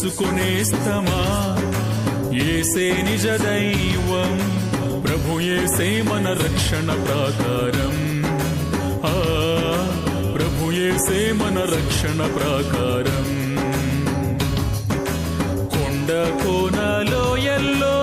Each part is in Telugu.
తెలుసుకునేస్తమా యేసే నిజ దైవం, ప్రభు యేసే మన రక్షణ ప్రాకారం. ప్రభు యేసే మన రక్షణ ప్రాకారం. కొండ కోనలో ఎల్లో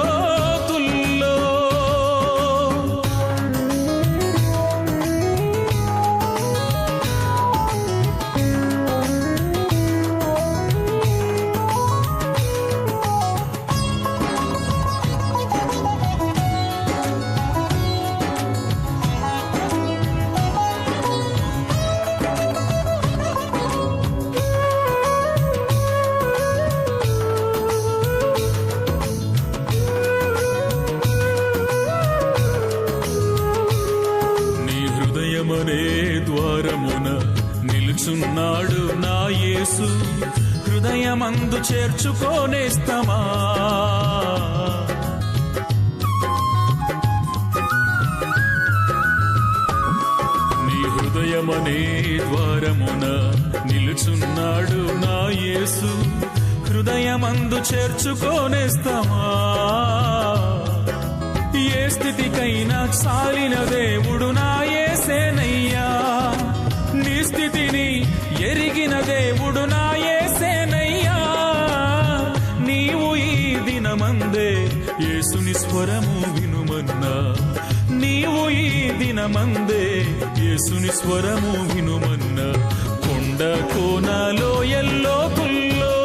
ద్వారమున నిలుచున్నాడు నా యేసు, హృదయమందు చేర్చుకోనేస్తమా. నీ హృదయమనే ద్వారమున నిలుచున్నాడు నా యేసు, హృదయమందు చేర్చుకోనేస్తమా. ఏ స్థితికైనా చాలిన దేవుడు నా యేసేనయ్యా, నీ స్థితిని ఎరిగిన దేవుడు నా యేసేనయ్యా. నీవు ఈ దినమందే యేసుని స్వరము వినుమన్నా, నీవు ఈ దినమందే యేసుని స్వరము వినుమన్నా. కొండ కోనలో ఎల్లోతుల్లో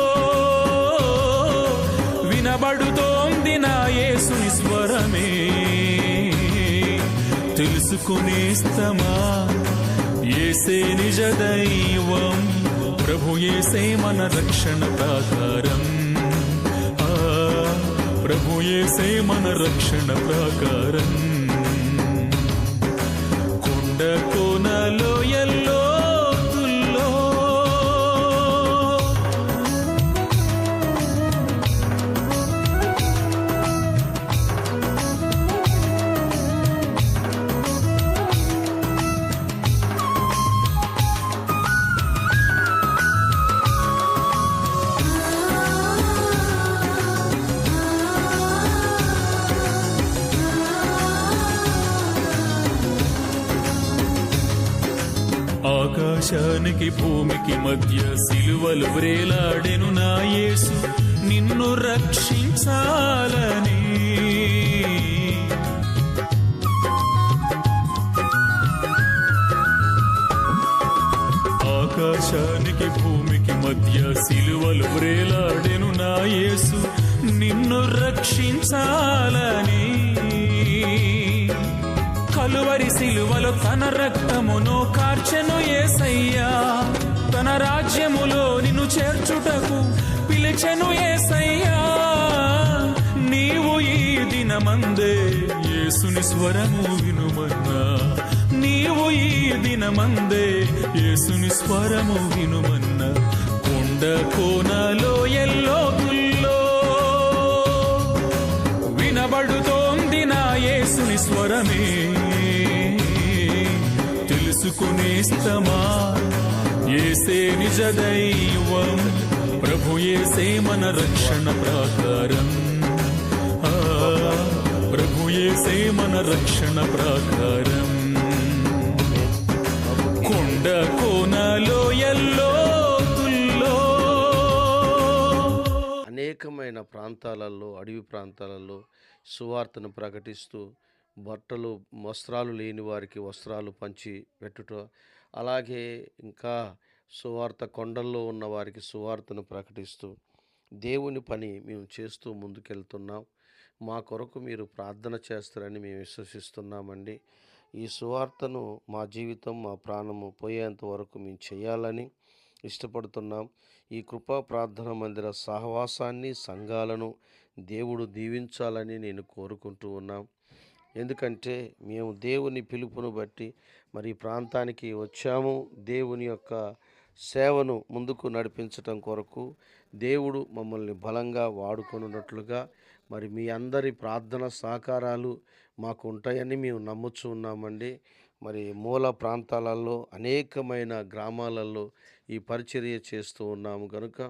వినబడుతోంది నా యేసుని స్వరమే. తెలుసుకునేస్తమా యేసే నిజ దైవం, ప్రభు యేసే మన రక్షణ ప్రాకారం. ప్రభు యేసే మన రక్షణ ప్రాకారం. కొండ కోనలో ఎల్లో ఆకాశానికి భూమికి మధ్య సిలువలు వ్రేలాడెను నా యేసు, నిన్ను రక్షించాలని. ఆకాశానికి భూమికి మధ్య సిలువలు వ్రేలాడెను నా యేసు, నిన్ను రక్షించాలని. కలువరి సిలువలో తన రక్తమును కార్చెను యేసయ్యా, తన రాజ్యములో నిన్ను చేర్చుటకు పిలిచెను యేసయ్యా. నీవు ఈ దినమందే యేసుని స్వరము వినుమన్నా, నీవు ఈ దినమందే యేసుని స్వరము వినుమన్నా. కొండ కోనలో ఎల్లోతుల్లో వినబడుతోంది నా యేసుని స్వరమే. తెలుసుకునేస్తమా యేసే నిజ దైవం, ప్రభు యేసే మన రక్షణ ప్రాకారం. ప్రభు యేసే మన రక్షణ ప్రాకారం. కొండ కోనలో ఎల్లోతుల్లో. అనేకమైన ప్రాంతాలలో, అడవి ప్రాంతాలలో సువార్తను ప్రకటిస్తూ బట్టలు వస్త్రాలు లేని వారికి వస్త్రాలు పంచి పెట్టుట, అలాగే ఇంకా సువార్త కొండల్లో ఉన్న వారికి సువార్తను ప్రకటిస్తూ దేవుని పని మేము చేస్తూ ముందుకెళ్తున్నాం. మా కొరకు మీరు ప్రార్థన చేస్తారని మేము విశ్వసిస్తున్నామండి. ఈ సువార్తను మా జీవితం, మా ప్రాణము పోయేంత వరకు మేము చేయాలని ఇష్టపడుతున్నాం. ఈ కృపా ప్రార్థన మందిర సహవాసాన్ని, సంఘాలను దేవుడు దీవించాలని నేను కోరుకుంటూ ఉన్నాం. ఎందుకంటే మేము దేవుని పిలుపును బట్టి మరి ఈ ప్రాంతానికి వచ్చాము. దేవుని యొక్క సేవను ముందుకు నడిపించటం కొరకు దేవుడు మమ్మల్ని బలంగా వాడుకొనున్నట్లుగా మరి మీ అందరి ప్రార్థన సహకారాలు మాకు ఉంటాయని మేము నమ్ముచూ ఉన్నామండి. మరి మూల ప్రాంతాలలో అనేకమైన గ్రామాలలో ఈ పరిచర్య చేస్తూ ఉన్నాము కనుక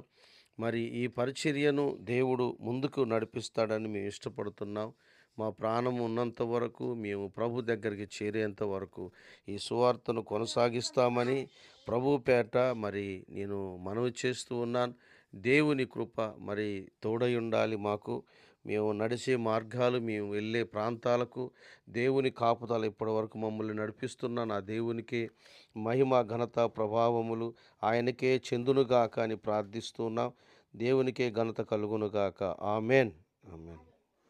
మరి ఈ పరిచర్యను దేవుడు ముందుకు నడిపిస్తాడని మేము ఇష్టపడుతున్నాం. మా ప్రాణం ఉన్నంత వరకు మేము ప్రభు దగ్గరికి చేరేంత వరకు ఈ సువార్తను కొనసాగిస్తామని ప్రభు పేట మరి నేను మనవి చేస్తూ ఉన్నాను. దేవుని కృప మరి తోడై ఉండాలి మాకు. మేము నడిచే మార్గాలు, మేము వెళ్ళే ప్రాంతాలకు దేవుని కాపుదల ఇప్పటివరకు మమ్మల్ని నడిపిస్తున్న నా దేవునికి మహిమ, ఘనత, ప్రభావములు ఆయనకే చెందునుగాక అని ప్రార్థిస్తున్నాం. దేవునికే ఘనత కలుగునుగాక. ఆమేన్. ఆమేన్.